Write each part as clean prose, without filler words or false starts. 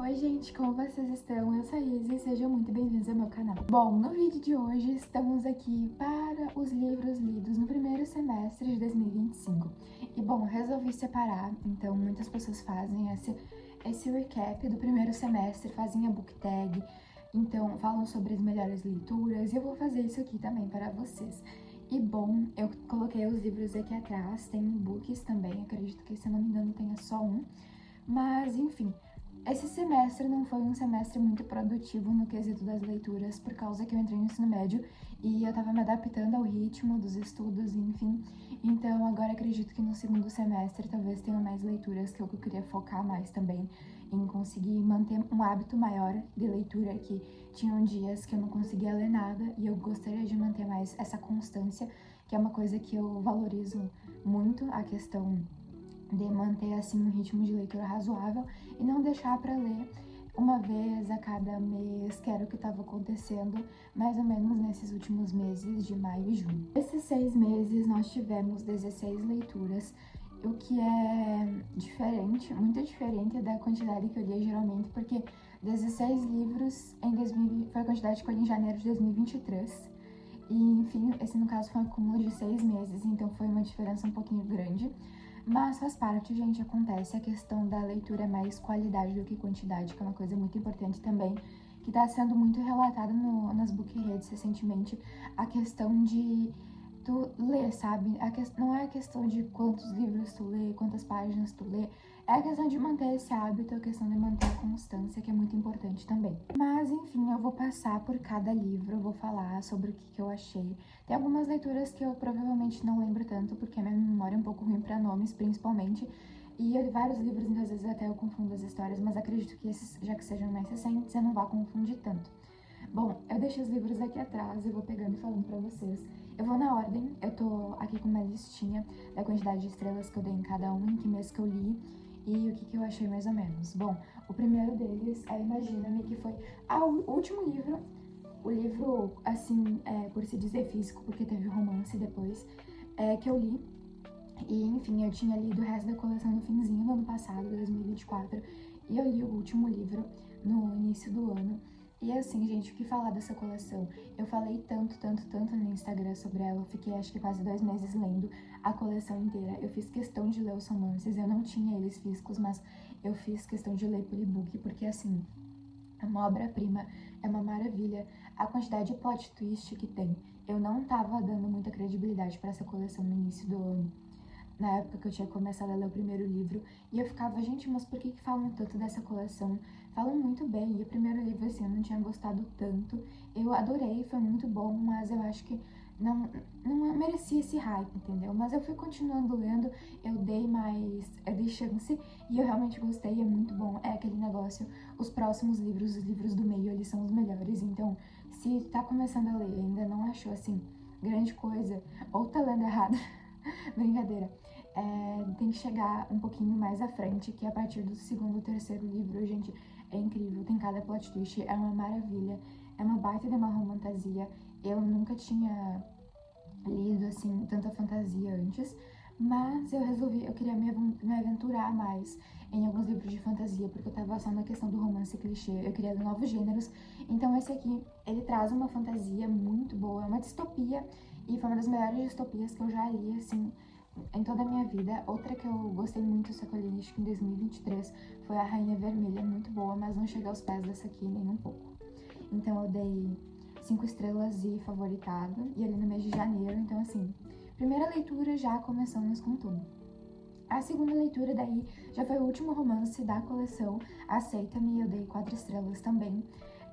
Oi gente, como vocês estão? Eu sou a Izzy e sejam muito bem-vindos ao meu canal. Bom, no vídeo de hoje estamos aqui para os livros lidos no primeiro semestre de 2025. E bom, resolvi separar, então muitas pessoas fazem esse recap do primeiro semestre, fazem a book tag, então falam sobre as melhores leituras e eu vou fazer isso aqui também para vocês. E bom, eu coloquei os livros aqui atrás, tem e-books também, acredito que se eu não me engano tenha só um, mas enfim. Esse semestre não foi um semestre muito produtivo no quesito das leituras, por causa que eu entrei no ensino médio e eu tava me adaptando ao ritmo dos estudos, enfim. Então, agora acredito que no segundo semestre talvez tenha mais leituras, que eu queria focar mais também em conseguir manter um hábito maior de leitura, que tinham dias que eu não conseguia ler nada e eu gostaria de manter mais essa constância, que é uma coisa que eu valorizo muito, a questão de manter assim um ritmo de leitura razoável e não deixar para ler uma vez a cada mês, que era o que estava acontecendo mais ou menos nesses últimos meses de maio e junho. Esses 6 meses nós tivemos 16 leituras, o que é diferente, muito diferente da quantidade que eu li geralmente, porque 16 livros em 2020 foi a quantidade que eu li em janeiro de 2023. E, enfim, esse no caso foi um acúmulo de 6 meses, então foi uma diferença um pouquinho grande. Mas faz parte, gente, acontece. A questão da leitura é mais qualidade do que quantidade, que é uma coisa muito importante também, que está sendo muito relatada nas book reads recentemente, a questão de tu ler, sabe? Não é a questão de quantos livros tu lê, quantas páginas tu lê, é a questão de manter esse hábito, a questão de manter a constância, que é muito importante também. Mas, enfim, eu vou passar por cada livro, eu vou falar sobre o que eu achei. Tem algumas leituras que eu provavelmente não lembro tanto, porque a minha memória é um pouco ruim para nomes, principalmente. E eu li vários livros, então às vezes até eu confundo as histórias, mas acredito que esses, já que sejam mais recentes, eu não vou confundir tanto. Bom, eu deixei os livros aqui atrás, eu vou pegando e falando pra vocês. Eu vou na ordem, eu tô aqui com uma listinha da quantidade de estrelas que eu dei em cada um, em que mês que eu li e o que eu achei mais ou menos. Bom, o primeiro deles é Imagina-me, que foi o último livro, o livro, assim, por se dizer físico, porque teve romance depois, que eu li. E, enfim, eu tinha lido o resto da coleção no finzinho do ano passado, 2024, e eu li o último livro no início do ano. E assim, gente, o que falar dessa coleção? Eu falei tanto no Instagram sobre ela, eu fiquei acho que quase 2 meses lendo a coleção inteira. Eu fiz questão de ler os romances, eu não tinha eles físicos, mas eu fiz questão de ler por e-book, porque assim, é uma obra-prima, é uma maravilha. A quantidade de plot twist que tem. Eu não tava dando muita credibilidade para essa coleção no início do ano, na época que eu tinha começado a ler o primeiro livro, e eu ficava, gente, mas por que falam tanto dessa coleção? Falam muito bem, e o primeiro livro, assim, eu não tinha gostado tanto. Eu adorei, foi muito bom, mas eu acho que não merecia esse hype, entendeu? Mas eu fui continuando lendo, eu dei chance, e eu realmente gostei, é muito bom. É aquele negócio, os próximos livros, os livros do meio, eles são os melhores, então, se tá começando a ler e ainda não achou, assim, grande coisa, ou tá lendo errado, brincadeira. Tem que chegar um pouquinho mais à frente, que a partir do segundo, terceiro livro, gente, é incrível, tem cada plot twist, é uma maravilha, é uma baita de uma fantasia. Eu nunca tinha lido, assim, tanta fantasia antes, mas eu queria me aventurar mais em alguns livros de fantasia, porque eu tava só na questão do romance clichê, eu queria ler novos gêneros. Então esse aqui, ele traz uma fantasia muito boa, é uma distopia, e foi uma das melhores distopias que eu já li, assim, em toda a minha vida. Outra que eu gostei muito, só que eu li acho que em 2023, foi A Rainha Vermelha, muito boa, mas não chega aos pés dessa aqui nem um pouco. Então eu dei 5 estrelas e favoritado, e ali no mês de janeiro, então assim, primeira leitura já começamos com tudo. A segunda leitura daí já foi o último romance da coleção, Aceita-me, eu dei 4 estrelas também.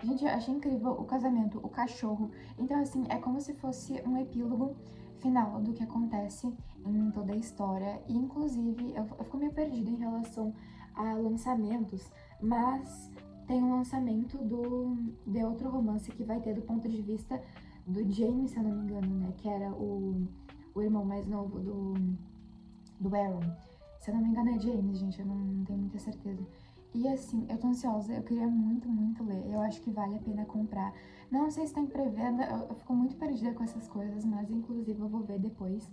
Gente, eu achei incrível o casamento, o cachorro, então assim, é como se fosse um epílogo final do que acontece em toda a história, e inclusive eu fico meio perdida em relação a lançamentos, mas tem um lançamento de outro romance que vai ter do ponto de vista do James, se eu não me engano, né, que era o irmão mais novo do Aaron. Se eu não me engano é James, gente, eu não tenho muita certeza. E assim, eu tô ansiosa, eu queria muito ler, eu acho que vale a pena comprar. Não sei se tem pré-venda, eu fico muito perdida com essas coisas, mas inclusive eu vou ver depois.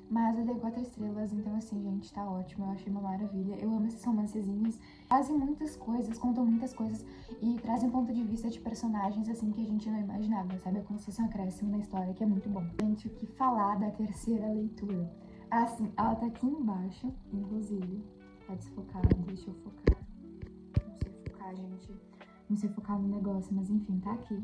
Mas eu dei 4 estrelas, então assim, gente, tá ótimo, eu achei uma maravilha. Eu amo esses romancezinhos, fazem muitas coisas, contam muitas coisas e trazem ponto de vista de personagens, assim, que a gente não imaginava, sabe? É como se fosse um acréscimo na história, que é muito bom. Gente, o que falar da terceira leitura? Assim, ela tá aqui embaixo, inclusive. Tá desfocada, deixa eu focar. Não sei focar, gente. Não sei focar no negócio, mas enfim, tá aqui.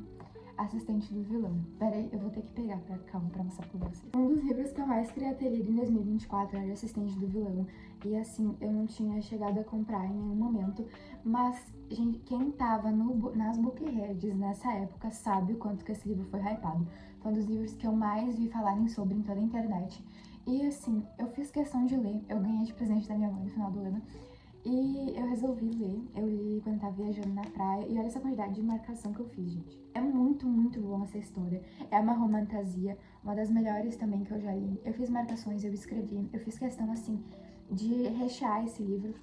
Assistente do Vilão. Pera aí, eu vou ter que pegar calma, pra mostrar pra vocês. Um dos livros que eu mais queria ter lido em 2024 era Assistente do Vilão. E assim, eu não tinha chegado a comprar em nenhum momento. Mas, gente, quem tava nas bookheads nessa época sabe o quanto que esse livro foi hypado. Foi um dos livros que eu mais vi falarem sobre em toda a internet. E assim, eu fiz questão de ler. Eu ganhei de presente da minha mãe no final do ano. E eu resolvi ler, eu li quando tava viajando na praia, e olha essa quantidade de marcação que eu fiz, gente. É muito, muito bom essa história. É uma romantasia, uma das melhores também que eu já li. Eu fiz marcações, eu escrevi, eu fiz questão, assim, de rechear esse livro.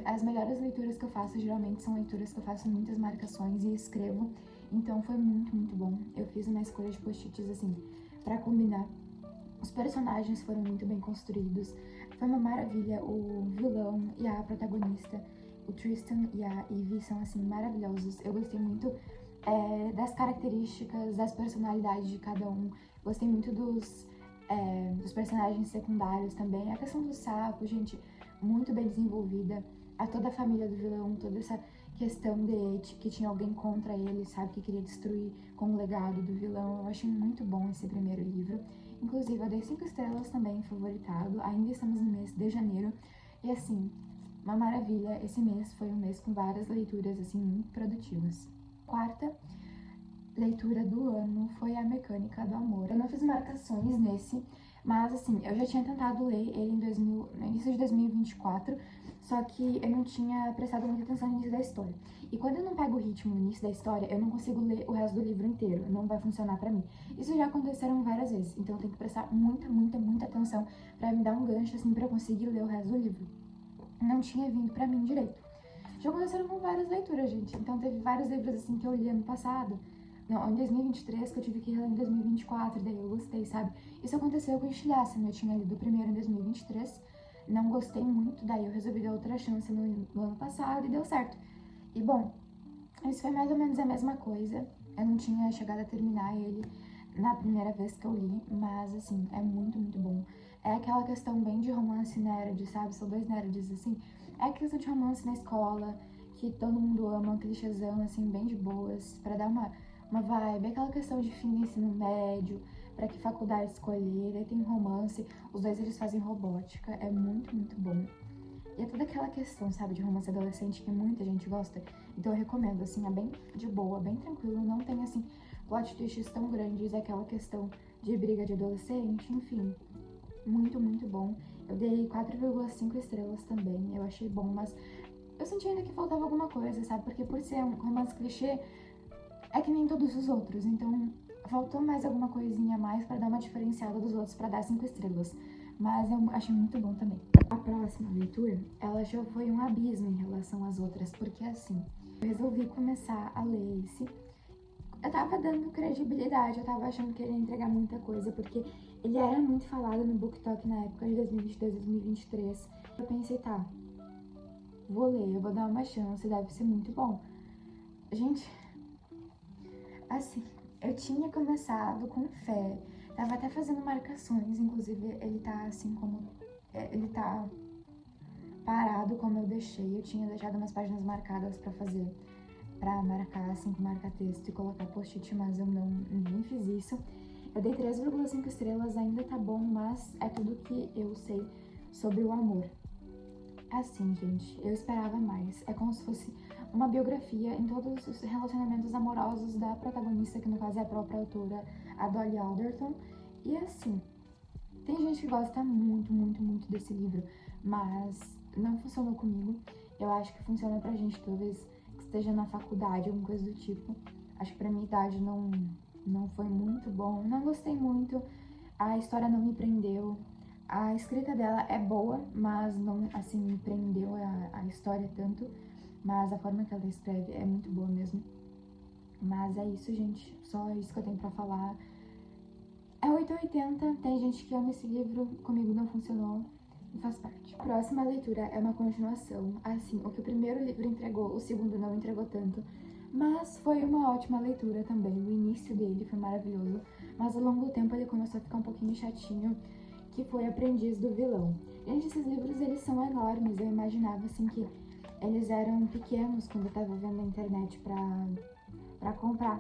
As melhores leituras que eu faço, geralmente, são leituras que eu faço muitas marcações e escrevo. Então foi muito, muito bom. Eu fiz uma escolha de post-its, assim, pra combinar. Os personagens foram muito bem construídos. Foi uma maravilha. O vilão e a protagonista, o Tristan e a Ivy, são, assim, maravilhosos. Eu gostei muito das características, das personalidades de cada um. Gostei muito dos personagens secundários também. A questão do sapo, gente, muito bem desenvolvida. Toda a família do vilão, toda essa questão de que tinha alguém contra ele, sabe? Que queria destruir com o legado do vilão. Eu achei muito bom esse primeiro livro. Inclusive, eu dei 5 estrelas também, favoritado. Ainda estamos no mês de janeiro. E assim, uma maravilha. Esse mês foi um mês com várias leituras, assim, muito produtivas. Quarta leitura do ano foi A Mecânica do Amor. Eu não fiz marcações nesse, mas assim, eu já tinha tentado ler ele no início de 2024, só que eu não tinha prestado muita atenção no início da história. E quando eu não pego o ritmo no início da história, eu não consigo ler o resto do livro inteiro, não vai funcionar pra mim. Isso já aconteceram várias vezes, então eu tenho que prestar muita, muita, muita atenção pra me dar um gancho, assim, pra eu conseguir ler o resto do livro. Não tinha vindo pra mim direito. Já aconteceram com várias leituras, gente, então teve vários livros, assim, que eu li ano passado, não, em 2023, que eu tive que ler em 2024, daí eu gostei, sabe? Isso aconteceu com Estilhaçam, eu tinha lido o primeiro em 2023, não gostei muito, daí eu resolvi dar outra chance no ano passado e deu certo. E bom, isso foi mais ou menos a mesma coisa, eu não tinha chegado a terminar ele na primeira vez que eu li, mas assim, é muito, muito bom. É aquela questão bem de romance nerd, sabe? São dois nerds, assim. É a questão de romance na escola, que todo mundo ama, um clichêzão, assim, bem de boas, pra dar uma vibe. É aquela questão de fim do ensino médio, pra que faculdade escolher, aí tem romance, os dois eles fazem robótica, é muito, muito bom. E é toda aquela questão, sabe, de romance adolescente que muita gente gosta. Então eu recomendo, assim, é bem de boa, bem tranquilo, não tem, assim, plot twists tão grandes, é aquela questão de briga de adolescente, enfim. Muito, muito bom. Eu dei 4,5 estrelas também, eu achei bom, mas eu senti ainda que faltava alguma coisa, sabe? Porque por ser um romance clichê, é que nem todos os outros, então faltou mais alguma coisinha a mais pra dar uma diferenciada dos outros, pra dar 5 estrelas. Mas eu achei muito bom também. A próxima leitura, ela já foi um abismo em relação às outras, porque assim, eu resolvi começar a ler esse. Eu tava dando credibilidade, eu tava achando que ele ia entregar muita coisa, porque ele era muito falado no BookTok na época de 2022, 2023. Eu pensei, tá, vou ler, eu vou dar uma chance, deve ser muito bom. Gente, assim, eu tinha começado com fé, tava até fazendo marcações, inclusive ele tá assim como... ele tá parado como eu deixei, eu tinha deixado umas páginas marcadas pra marcar assim com marca-texto e colocar post-it, mas eu nem fiz isso. Eu dei 3,5 estrelas, ainda tá bom, mas é tudo que eu sei sobre o amor. Assim, gente, eu esperava mais. É como se fosse uma biografia em todos os relacionamentos amorosos da protagonista, que no caso é a própria autora, a Dolly Alderton. E assim, tem gente que gosta muito, muito, muito desse livro, mas não funcionou comigo. Eu acho que funciona pra gente, talvez, que esteja na faculdade, alguma coisa do tipo. Acho que pra minha idade não foi muito bom. Não gostei muito, a história não me prendeu. A escrita dela é boa, mas não, assim, me prendeu a história tanto. Mas a forma que ela escreve é muito boa mesmo. Mas é isso, gente. Só isso que eu tenho pra falar. É 880, tem gente que ama esse livro, comigo não funcionou, e faz parte. A próxima leitura é uma continuação, assim, o que o primeiro livro entregou, o segundo não entregou tanto, mas foi uma ótima leitura também. O início dele foi maravilhoso, mas ao longo do tempo ele começou a ficar um pouquinho chatinho, que foi Aprendiz do Vilão. Gente, esses livros, eles são enormes, eu imaginava, assim, que eles eram pequenos quando eu tava vendo na internet pra comprar.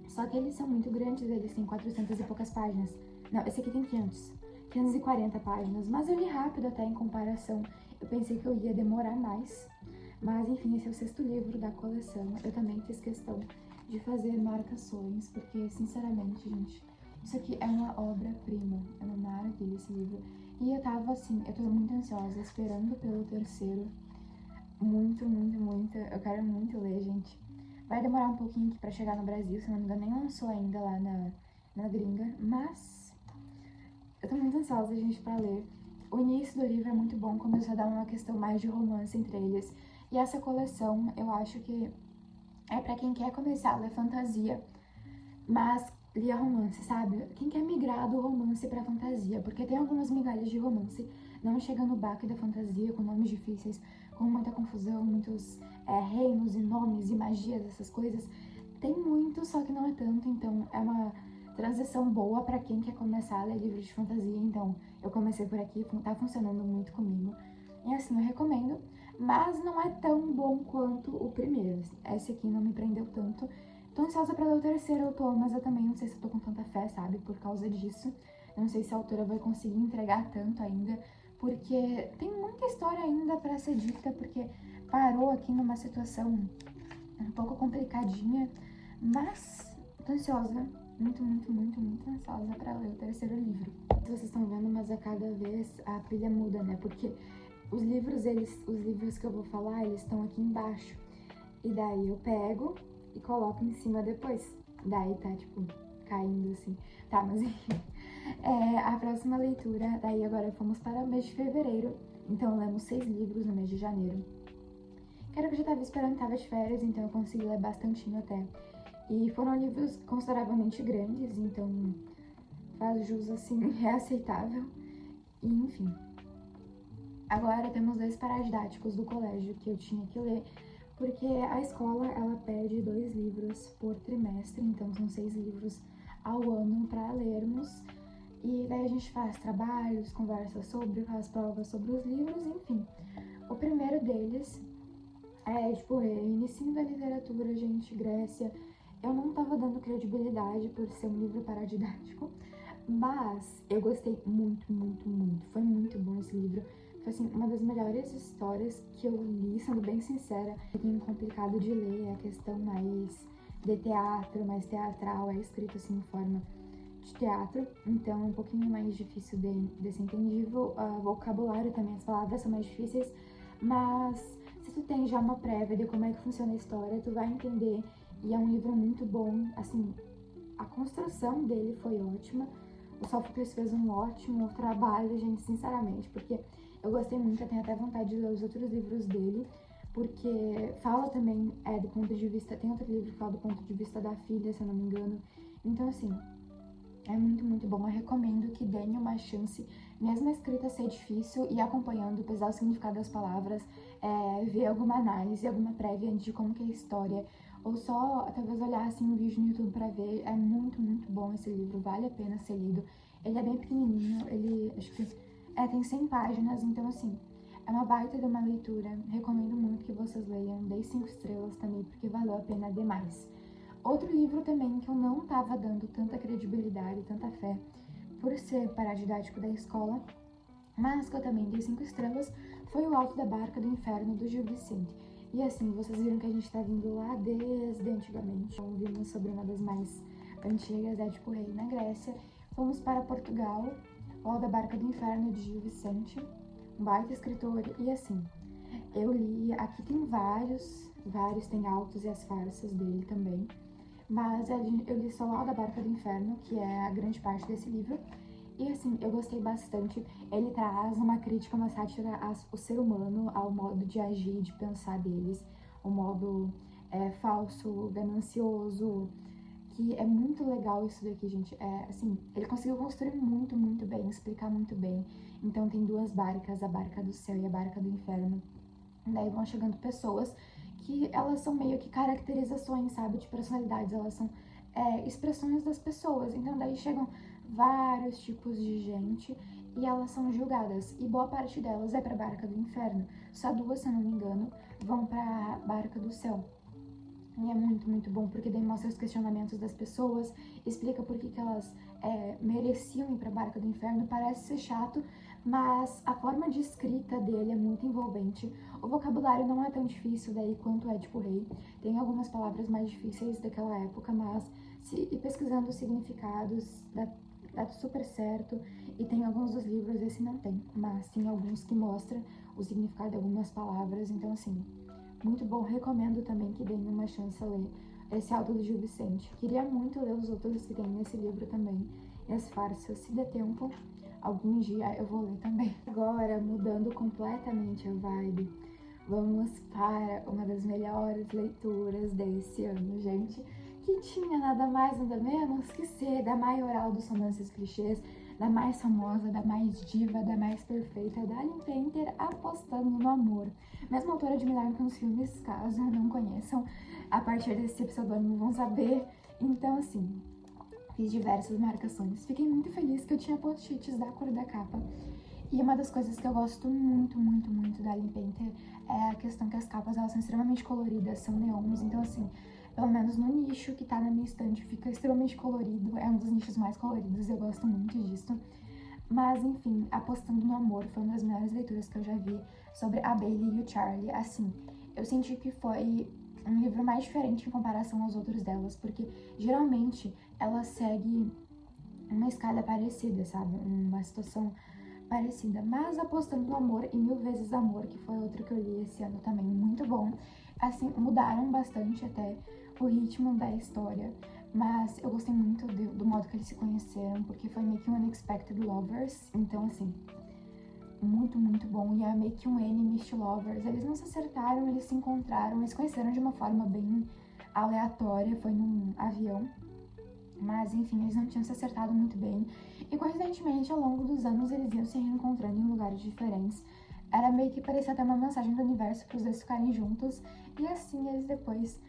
Só que eles são muito grandes, eles têm 400 e poucas páginas. Não, esse aqui tem 540 páginas, mas eu li rápido até em comparação. Eu pensei que eu ia demorar mais, mas enfim, esse é o 6º livro da coleção. Eu também fiz questão de fazer marcações, porque sinceramente, gente, isso aqui é uma obra-prima, é uma maravilha esse livro. E eu tava assim, eu tô muito ansiosa, esperando pelo 3º. Muito, muito, muito, eu quero muito ler, gente. Vai demorar um pouquinho aqui pra chegar no Brasil, se não me engano, nem lançou ainda lá na gringa, mas eu tô muito ansiosa, gente, pra ler. O início do livro é muito bom, começou a dar uma questão mais de romance entre eles. E essa coleção, eu acho que é pra quem quer começar a ler fantasia, mas lia romance, sabe? Quem quer migrar do romance pra fantasia, porque tem algumas migalhas de romance, não chega no baque da fantasia, com nomes difíceis, com muita confusão, muitos reinos e nomes e magias, essas coisas. Tem muito, só que não é tanto, então é uma transição boa pra quem quer começar a ler livros de fantasia. Então eu comecei por aqui, tá funcionando muito comigo. E assim, eu recomendo, mas não é tão bom quanto o primeiro. Esse aqui não me prendeu tanto. Tô ansiosa pra ler o 3º, eu tô, mas eu também não sei se eu tô com tanta fé, sabe, por causa disso. Eu não sei se a autora vai conseguir entregar tanto ainda, porque tem muita história ainda pra ser dita, porque parou aqui numa situação um pouco complicadinha, mas tô ansiosa, muito, muito, muito, muito ansiosa pra ler o 3º livro. Vocês estão vendo, mas a cada vez a pilha muda, né, porque os livros que eu vou falar, eles estão aqui embaixo, e daí eu pego e coloco em cima depois. Daí tá, tipo, caindo assim. Tá, mas enfim. A próxima leitura, daí agora fomos para o mês de fevereiro. Então lemos 6 livros no mês de janeiro. Que era o que eu já tava esperando, tava de férias, então eu consegui ler bastantinho até. E foram livros consideravelmente grandes, então faz jus, assim, é aceitável. E enfim. Agora temos 2 paradidáticos do colégio que eu tinha que ler, porque a escola, ela pede 2 livros por trimestre, então são 6 livros ao ano para lermos. E daí a gente faz trabalhos, conversa sobre, faz provas sobre os livros, enfim. O primeiro deles é, tipo, Inicinho da Literatura, gente, Grécia. Eu não tava dando credibilidade por ser um livro paradidático, mas eu gostei muito, muito, muito. Foi muito bom esse livro. Foi, assim, uma das melhores histórias que eu li, sendo bem sincera. Um pouquinho complicado de ler, a questão mais de teatro, mais teatral, é escrito assim em forma de teatro, então é um pouquinho mais difícil de ser entendível. O vocabulário também, as palavras são mais difíceis, mas se tu tem já uma prévia de como é que funciona a história, tu vai entender. E é um livro muito bom, assim, a construção dele foi ótima. O Sófocles fez um ótimo trabalho, gente, sinceramente, porque eu gostei muito, eu tenho até vontade de ler os outros livros dele, porque fala também do ponto de vista, tem outro livro que fala do ponto de vista da filha, se eu não me engano. Então, assim, é muito, muito bom. Eu recomendo que deem uma chance, mesmo a escrita ser difícil, e acompanhando, pesar o significado das palavras, ver alguma análise, alguma prévia antes de como que é a história, ou só, talvez, olhar assim um vídeo no YouTube pra ver. É muito, muito bom esse livro, vale a pena ser lido. Ele é bem pequenininho, ele, acho que, tem 100 páginas, então, assim, é uma baita de uma leitura. Recomendo muito que vocês leiam, dei 5 estrelas também, porque valeu a pena demais. Outro livro também que eu não tava dando tanta credibilidade, tanta fé, por ser paradidático da escola, mas que eu também dei 5 estrelas, foi O Alto da Barca do Inferno, do Gil Vicente. E assim, vocês viram que a gente tá vindo lá desde antigamente. Então, vimos sobre uma das mais antigas, tipo Rei na Grécia. Fomos para Portugal, O Alto da Barca do Inferno, de Gil Vicente, um baita escritor. E assim, eu li, aqui tem vários, tem altos e as farsas dele também. Mas eu li só O Alto da Barca do Inferno, que é a grande parte desse livro. E assim, eu gostei bastante. Ele traz uma crítica, uma sátira ao ser humano, ao modo de agir, de pensar deles. O modo falso, ganancioso, que é muito legal isso daqui, gente. É, assim, ele conseguiu construir muito, muito bem, explicar muito bem. Então tem duas barcas, a barca do céu e a barca do inferno. Daí vão chegando pessoas que elas são meio que caracterizações, sabe, de personalidades, elas são expressões das pessoas. Então daí chegam vários tipos de gente e elas são julgadas. E boa parte delas é pra barca do inferno. Só duas, se eu não me engano, vão pra barca do céu. E é muito, muito bom, porque daí mostra os questionamentos das pessoas, explica por que elas mereciam ir pra barca do inferno. Parece ser chato, mas a forma de escrita dele é muito envolvente. O vocabulário não é tão difícil daí quanto é tipo Rei. Tem algumas palavras mais difíceis daquela época, mas se ir pesquisando os significados dá super certo. E tem alguns dos livros, esse não tem, mas tem alguns que mostram o significado de algumas palavras, então assim, muito bom. Recomendo também que deem uma chance a ler esse Auto do Gil Vicente. Queria muito ler os outros que tem nesse livro também. E as farsas, se der tempo, algum dia eu vou ler também. Agora, mudando completamente a vibe, vamos para uma das melhores leituras desse ano, gente. Que tinha nada mais, nada menos que ser da maioral dos romances clichês, da mais famosa, da mais diva, da mais perfeita, da Aline Painter apostando no amor. Mesma autora de Milagre nos filmes, caso não conheçam, a partir desse pseudônimo vão saber. Então, assim, fiz diversas marcações. Fiquei muito feliz que eu tinha post-its da cor da capa. E uma das coisas que eu gosto muito, muito, muito da Aline Painter é a questão que as capas, elas são extremamente coloridas, são neons, então assim, pelo menos no nicho que tá na minha estante, fica extremamente colorido, é um dos nichos mais coloridos, eu gosto muito disso. Mas, enfim, Apostando no Amor foi uma das melhores leituras que eu já vi sobre a Bailey e o Charlie. Assim, eu senti que foi um livro mais diferente em comparação aos outros delas, porque geralmente ela segue uma escada parecida, sabe? Uma situação parecida, mas Apostando no Amor e Mil Vezes Amor, que foi outro que eu li esse ano também, muito bom. Assim, mudaram bastante até o ritmo da história, mas eu gostei muito do modo que eles se conheceram, porque foi meio que um Unexpected Lovers, então assim, muito, muito bom. E é meio que um Enemies to Lovers, eles não se acertaram, eles se encontraram, eles se conheceram de uma forma bem aleatória, foi num avião. Mas, enfim, eles não tinham se acertado muito bem. E, coincidentemente, ao longo dos anos, eles iam se reencontrando em lugares diferentes. Era meio que parecia até uma mensagem do universo para os dois ficarem juntos. E, assim, eles depois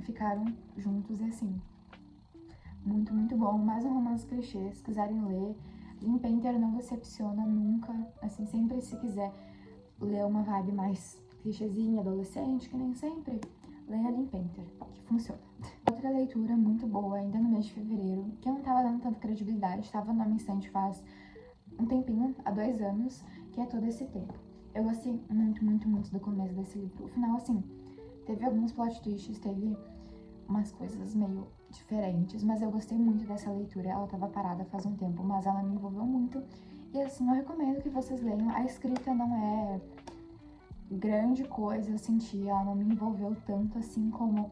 ficaram juntos. E, assim, muito, muito bom. Mais um romance clichê, se quiserem ler. Aline Painter não decepciona nunca. Assim, sempre se quiser ler uma vibe mais clichêzinha, adolescente, que nem sempre, leia Aline Painter, que funciona. Outra leitura muito boa, ainda no mês de fevereiro, que eu não tava dando tanta credibilidade, tava na minha estante faz um tempinho, há 2 anos, que é Todo Esse Tempo. Eu gostei muito, muito, muito do começo desse livro. O final, assim, teve alguns plot twists, teve umas coisas meio diferentes, mas eu gostei muito dessa leitura. Ela tava parada faz um tempo, mas ela me envolveu muito. E, assim, eu recomendo que vocês leiam. A escrita não é grande coisa, eu senti, ela não me envolveu tanto assim como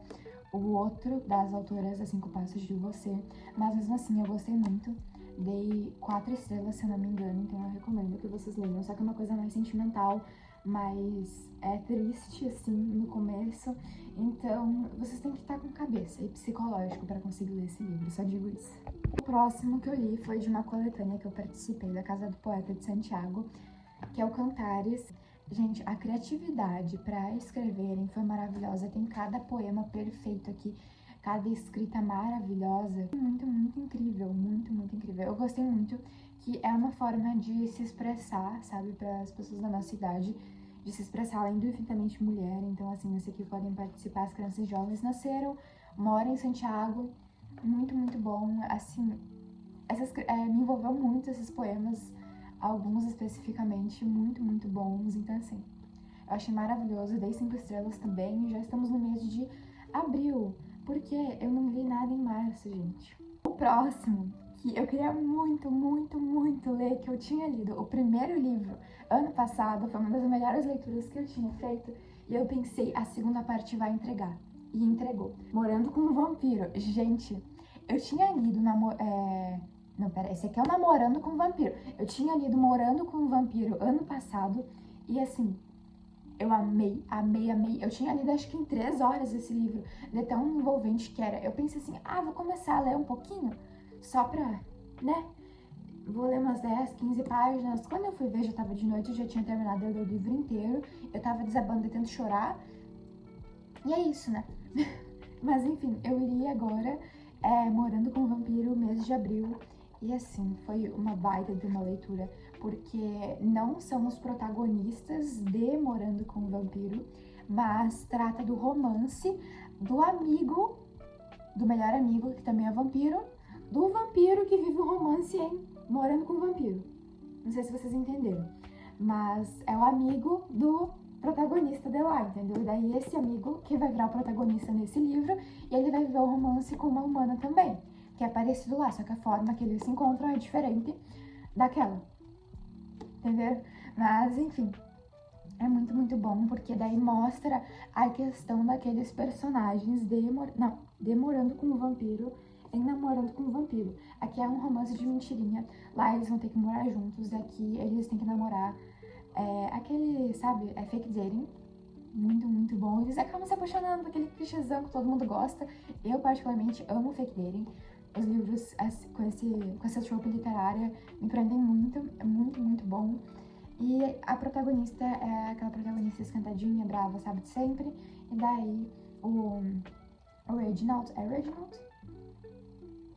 o outro das autoras, 5 Passos de Você, mas mesmo assim eu gostei muito. Dei 4 estrelas, se eu não me engano, então eu recomendo que vocês leiam. Só que é uma coisa mais sentimental, mais triste, assim, no começo. Então, vocês têm que estar com cabeça e psicológico para conseguir ler esse livro, só digo isso. O próximo que eu li foi de uma coletânea que eu participei, da Casa do Poeta de Santiago, que é o Cantares. Gente, a criatividade para escreverem foi maravilhosa. Tem cada poema perfeito aqui, cada escrita maravilhosa. Muito, muito incrível, muito, muito incrível. Eu gostei muito, que é uma forma de se expressar, sabe, para as pessoas da nossa idade, de se expressar além do infinitamente mulher. Então, assim, esse aqui podem participar, as crianças e jovens nasceram, moram em Santiago. Muito, muito bom. Assim, me envolveu muito esses poemas, alguns especificamente muito, muito bons. Então, assim, eu achei maravilhoso. Dei 5 estrelas também. Já estamos no mês de abril, porque eu não li nada em março, gente. O próximo, que eu queria muito, muito, muito ler, que eu tinha lido o primeiro livro ano passado, foi uma das melhores leituras que eu tinha feito, e eu pensei, a segunda parte vai entregar. E entregou. Morando com um Vampiro. Gente, eu tinha lido Não, pera, esse aqui é o Namorando com um Vampiro. Eu tinha lido Morando com um Vampiro ano passado, e assim, Eu amei, amei, amei. Eu tinha lido acho que em 3 horas esse livro. Ele é tão envolvente que era. Eu pensei assim, vou começar a ler um pouquinho, só pra, né? Vou ler umas 10, 15 páginas. Quando eu fui ver, já tava de noite, eu já tinha terminado de ler o livro inteiro. Eu tava desabando de tanto chorar. E é isso, né? Mas enfim, eu iria agora Morando com o Vampiro, mês de abril. E assim, foi uma baita de uma leitura, porque não são os protagonistas de Morando com o Vampiro, mas trata do romance do amigo, do melhor amigo, que também é vampiro, do vampiro que vive o romance em Morando com o Vampiro. Não sei se vocês entenderam, mas é o amigo do protagonista de lá, entendeu? E daí esse amigo que vai virar o protagonista nesse livro, e ele vai viver o romance com uma humana também, que é parecido lá, só que a forma que eles se encontram é diferente daquela, entendeu? Mas, enfim, é muito, muito bom, porque daí mostra a questão daqueles personagens demorando com o vampiro e namorando com o vampiro. Aqui é um romance de mentirinha, lá eles vão ter que morar juntos, e aqui eles têm que namorar. Aquele, sabe, fake dating. Muito, muito bom. Eles acabam se apaixonando, aquele clichêzão que todo mundo gosta. Eu, particularmente, amo fake dating. Os livros com essa trope literária me prendem muito. É muito, muito bom. E a protagonista é aquela protagonista esquentadinha, brava, sabe, de sempre. E daí, o Reginald... É Reginald?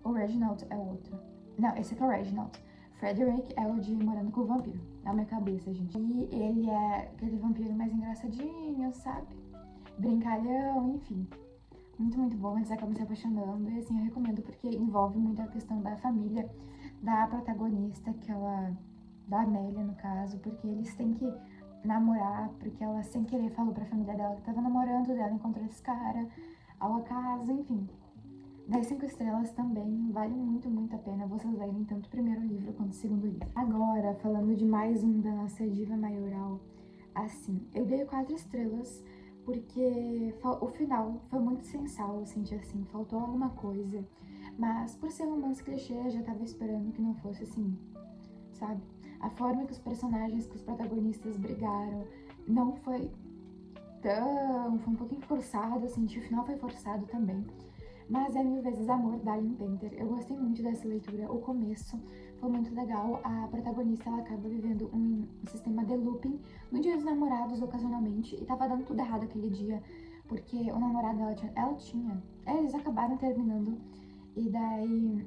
O Reginald é outro. Não, esse aqui é o Reginald. Frederick é o de Morando com o Vampiro. Na minha cabeça, gente. E ele é aquele vampiro mais engraçadinho, sabe? Brincalhão, enfim. Muito, muito bom. Eles acabam se apaixonando. E assim, eu recomendo porque envolve muito a questão da família da protagonista, da Amélia, no caso. Porque eles têm que namorar, porque ela, sem querer, falou pra família dela que tava namorando, dela encontrou esse cara ao acaso, enfim. Das 5 estrelas também, vale muito, muito a pena vocês lerem tanto o primeiro livro quanto o segundo livro. Agora, falando de mais um da nossa diva maioral, assim, eu dei 4 estrelas porque o final foi muito sensal, eu senti assim, faltou alguma coisa. Mas por ser um romance clichê, eu já tava esperando que não fosse assim, sabe? A forma que os personagens, que os protagonistas brigaram, não foi foi um pouquinho forçado, eu senti, o final foi forçado também. Mas é Mil Vezes Amor, da Aline Painter. Eu gostei muito dessa leitura. O começo foi muito legal. A protagonista, ela acaba vivendo um sistema de looping no Dia dos Namorados, ocasionalmente. E tava dando tudo errado aquele dia, porque o namorado dela tinha... eles acabaram terminando. E daí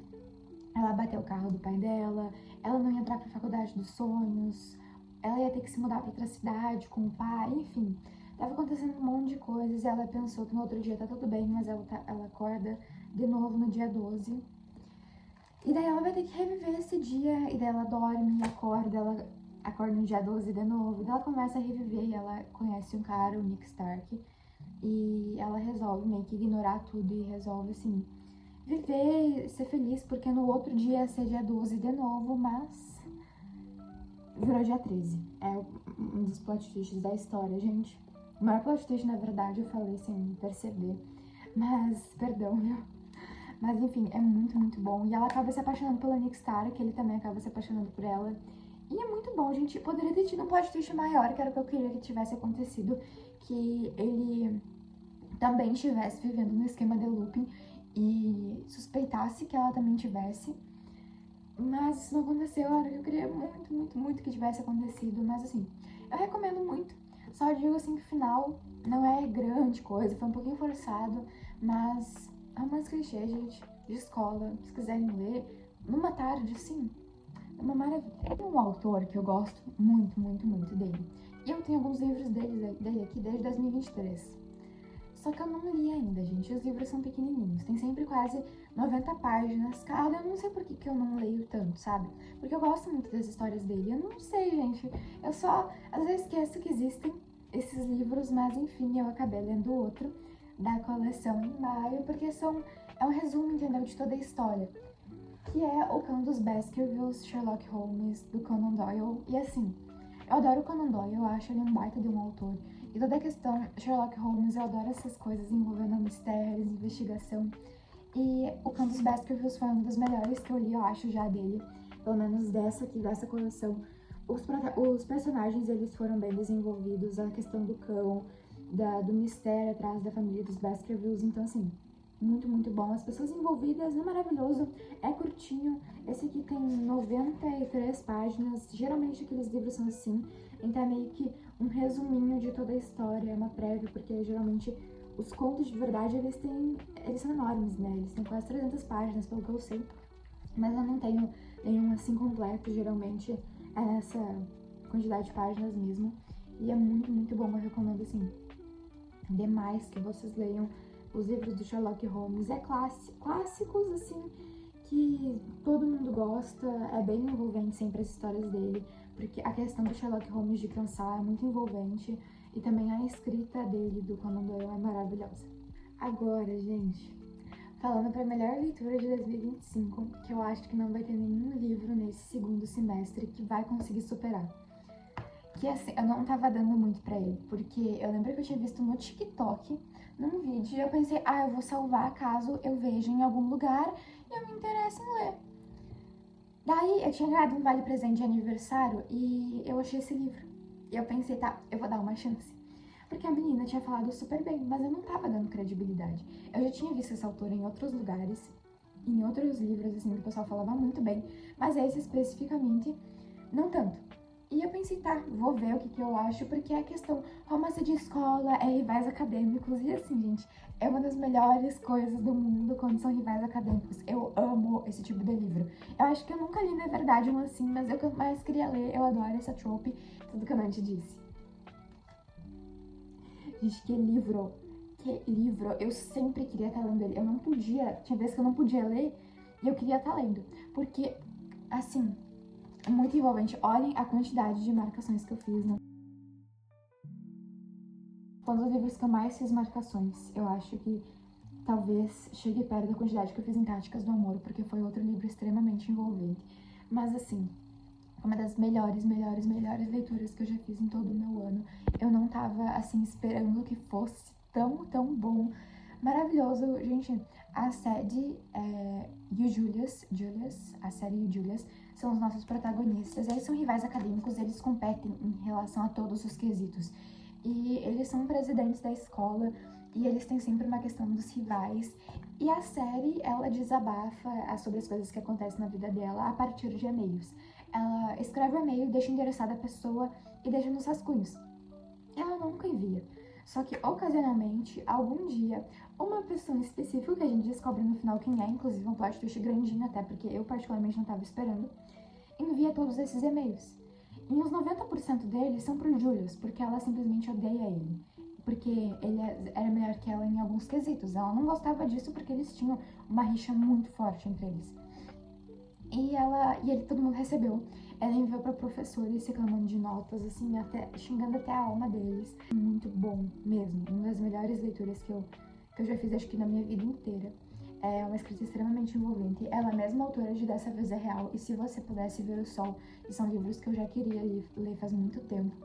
ela bateu o carro do pai dela. Ela não ia entrar pra faculdade dos sonhos. Ela ia ter que se mudar pra outra cidade com o pai, enfim... Tava acontecendo um monte de coisas e ela pensou que no outro dia tá tudo bem, mas ela acorda de novo no dia 12. E daí ela vai ter que reviver esse dia, e daí ela dorme, ela acorda no dia 12 de novo. Daí ela começa a reviver e ela conhece um cara, o Nick Stark, e ela resolve meio que ignorar tudo e resolve, assim, viver e ser feliz, porque no outro dia ia ser dia 12 de novo, mas virou dia 13. É um dos plot twists da história, gente. O maior plot twist, na verdade, eu falei sem perceber. Mas, perdão, viu? Mas, enfim, é muito, muito bom. E ela acaba se apaixonando pelo Nick Stark, ele também acaba se apaixonando por ela. E é muito bom, gente. Poderia ter tido um plot twist maior, que era o que eu queria que tivesse acontecido. Que ele também estivesse vivendo no esquema de looping e suspeitasse que ela também tivesse. Mas isso não aconteceu, era o que eu queria muito, muito, muito que tivesse acontecido. Mas, assim, eu recomendo muito. Só digo assim que o final não é grande coisa, foi um pouquinho forçado, mas é romance clichê, gente, de escola, se quiserem ler, numa tarde, sim, é uma maravilha. Tem um autor que eu gosto muito, muito, muito dele, e eu tenho alguns livros dele aqui desde 2023, só que eu não li ainda, gente, os livros são pequenininhos, tem sempre quase 90 páginas cada, eu não sei por que eu não leio tanto, sabe? Porque eu gosto muito das histórias dele, eu não sei, gente, eu só, às vezes, esqueço que existem esses livros, mas enfim, eu acabei lendo outro da coleção em maio, porque é um resumo, entendeu, de toda a história, que é O Cão dos Baskervilles, Sherlock Holmes, do Conan Doyle, e assim, eu adoro o Conan Doyle, eu acho ele um baita de um autor, e toda a questão Sherlock Holmes, eu adoro essas coisas envolvendo mistérios, investigação, e O Cão dos Baskervilles foi um dos melhores que eu li, eu acho, já dele, pelo menos dessa coleção, os personagens, eles foram bem desenvolvidos, a questão do cão, do mistério atrás da família dos Baskervilles, então assim, muito, muito bom. As pessoas envolvidas, é maravilhoso, é curtinho. Esse aqui tem 93 páginas, geralmente aqueles livros são assim, então é meio que um resuminho de toda a história, é uma prévia, porque geralmente os contos de verdade, eles são enormes, né? Eles têm quase 300 páginas, pelo que eu sei, mas eu não tenho nenhum assim completo, geralmente é nessa quantidade de páginas mesmo, e é muito, muito bom, eu recomendo assim, demais que vocês leiam os livros do Sherlock Holmes. É clássicos, assim, que todo mundo gosta, é bem envolvente sempre as histórias dele, porque a questão do Sherlock Holmes de cansar é muito envolvente, e também a escrita dele, do Conan Doyle, é maravilhosa. Agora, gente, falando para a melhor leitura de 2025, que eu acho que não vai ter nenhum livro nesse segundo semestre que vai conseguir superar. Que assim, eu não tava dando muito pra ele, porque eu lembro que eu tinha visto no TikTok, num vídeo, e eu pensei, eu vou salvar caso eu veja em algum lugar e eu me interesse em ler. Daí, eu tinha ganhado um vale presente de aniversário e eu achei esse livro. E eu pensei, tá, eu vou dar uma chance. Porque a menina tinha falado super bem, mas eu não tava dando credibilidade. Eu já tinha visto essa autora em outros lugares, em outros livros, assim, que o pessoal falava muito bem, mas esse especificamente, não tanto. E eu pensei, tá, vou ver o que eu acho, porque é questão romance de escola, é rivais acadêmicos, e assim, gente, é uma das melhores coisas do mundo quando são rivais acadêmicos. Eu amo esse tipo de livro. Eu acho que eu nunca li, na verdade, um assim, mas eu mais queria ler, eu adoro essa trope, tudo que a Nanti disse. Gente, que livro, eu sempre queria estar lendo ele. Eu não podia, tinha vezes que eu não podia ler, e eu queria estar lendo, porque, assim, é muito envolvente. Olhem a quantidade de marcações que eu fiz, né? Foi um dos livros que eu mais fiz marcações. Eu acho que talvez chegue perto da quantidade que eu fiz em Táticas do Amor, porque foi outro livro extremamente envolvente. Mas assim, uma das melhores leituras que eu já fiz em todo o meu ano. Eu não tava, assim, esperando que fosse tão bom. Maravilhoso. Gente, a série e o Julius, a série e o Julius, são os nossos protagonistas. Eles são rivais acadêmicos, eles competem em relação a todos os quesitos. E eles são presidentes da escola, e eles têm sempre uma questão dos rivais. E a série, ela desabafa sobre as coisas que acontecem na vida dela a partir de e-mails. Ela escreve o e-mail, deixa endereçada a pessoa e deixa nos rascunhos. Ela nunca envia. Só que, ocasionalmente, algum dia, uma pessoa específica, que a gente descobre no final quem é, inclusive um plot twist grandinho até, porque eu particularmente não estava esperando, envia todos esses e-mails. E uns 90% deles são pro Julius, porque ela simplesmente odeia ele. Porque ele era melhor que ela em alguns quesitos. Ela não gostava disso porque eles tinham uma rixa muito forte entre eles. Todo mundo recebeu. Ela enviou para professores reclamando de notas, assim, xingando até a alma deles. Muito bom mesmo. Uma das melhores leituras que eu já fiz, acho que na minha vida inteira. É uma escrita extremamente envolvente. Ela é a mesma autora de Dessa Vez é Real e Se Você Pudesse Ver o Sol. E são livros que eu já queria ler faz muito tempo.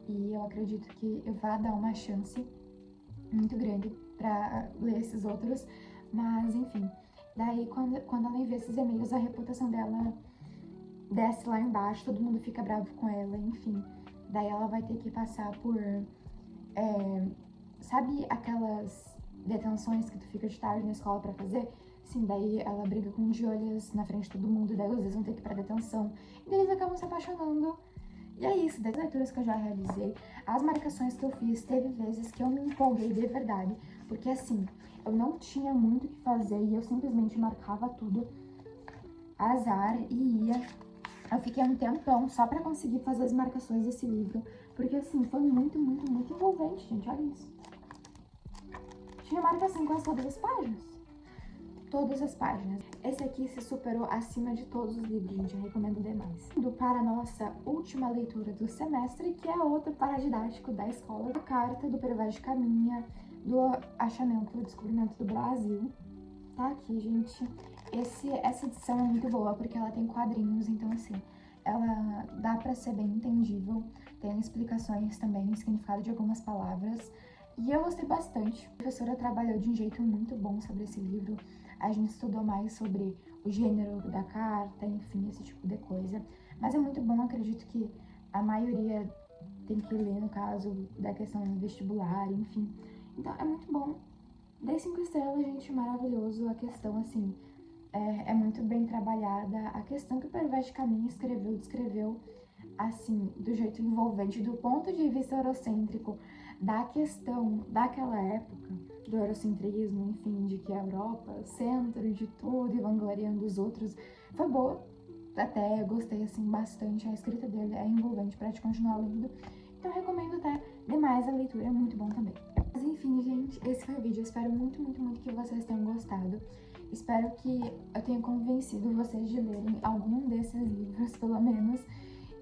E eu acredito que eu vá dar uma chance muito grande para ler esses outros. Mas, enfim. Daí, quando ela envia esses e-mails, a reputação dela desce lá embaixo, todo mundo fica bravo com ela, enfim. Daí ela vai ter que passar por... sabe aquelas detenções que tu fica de tarde na escola pra fazer? Sim, daí ela briga com o Julius na frente de todo mundo, daí eles vão ter que ir pra detenção. E daí eles acabam se apaixonando. E é isso, das leituras que eu já realizei, as marcações que eu fiz, teve vezes que eu me empolguei de verdade. Porque assim, eu não tinha muito o que fazer e eu simplesmente marcava tudo, azar, e ia. Eu fiquei um tempão só pra conseguir fazer as marcações desse livro, porque assim, foi muito envolvente, gente, olha isso. Tinha marcação em quase todas as páginas. Todas as páginas. Esse aqui se superou acima de todos os livros, gente, eu recomendo demais. Indo para a nossa última leitura do semestre, que é outro paradidático da escola, a Carta do Privado de Caminha, do Achamento e Descobrimento do Brasil. Tá aqui, gente. Essa edição é muito boa, porque ela tem quadrinhos, então assim, ela dá pra ser bem entendível. Tem explicações também, significado de algumas palavras. E eu gostei bastante. A professora trabalhou de um jeito muito bom sobre esse livro. A gente estudou mais sobre o gênero da carta, enfim, esse tipo de coisa. Mas é muito bom, acredito que a maioria tem que ler, no caso da questão do vestibular, enfim. Então é muito bom. Dei 5 estrelas, gente, maravilhoso. A questão, assim, é muito bem trabalhada. A questão que o Pervete Caminha descreveu, assim, do jeito envolvente, do ponto de vista eurocêntrico, da questão daquela época, do eurocentrismo, enfim, de que a Europa, centro de tudo e vangloriando os outros, foi boa. Até gostei, assim, bastante. A escrita dele é envolvente pra te continuar lendo. Então eu recomendo até demais a leitura, é muito bom também. Mas enfim, gente, esse foi o vídeo. Eu espero muito, muito, muito que vocês tenham gostado. Espero que eu tenha convencido vocês de lerem algum desses livros, pelo menos.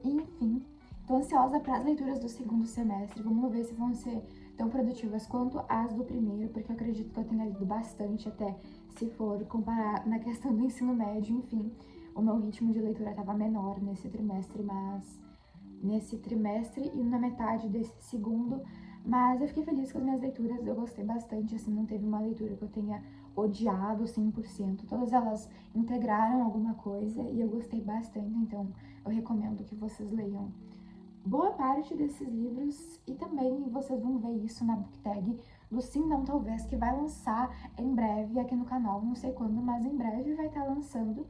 Enfim, tô ansiosa para as leituras do segundo semestre. Vamos ver se vão ser tão produtivas quanto as do primeiro, porque eu acredito que eu tenha lido bastante, até se for comparar na questão do ensino médio. Enfim, o meu ritmo de leitura estava menor nesse trimestre, e na metade desse segundo, mas eu fiquei feliz com as minhas leituras, eu gostei bastante, assim, não teve uma leitura que eu tenha odiado 100%, todas elas integraram alguma coisa e eu gostei bastante, então eu recomendo que vocês leiam boa parte desses livros e também vocês vão ver isso na book tag do Sim Não Talvez, que vai lançar em breve aqui no canal, não sei quando, mas em breve vai estar lançando.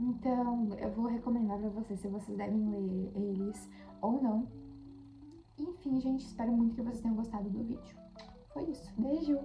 Então, eu vou recomendar pra vocês se vocês devem ler eles ou não. Enfim, gente, espero muito que vocês tenham gostado do vídeo. Foi isso. Beijo!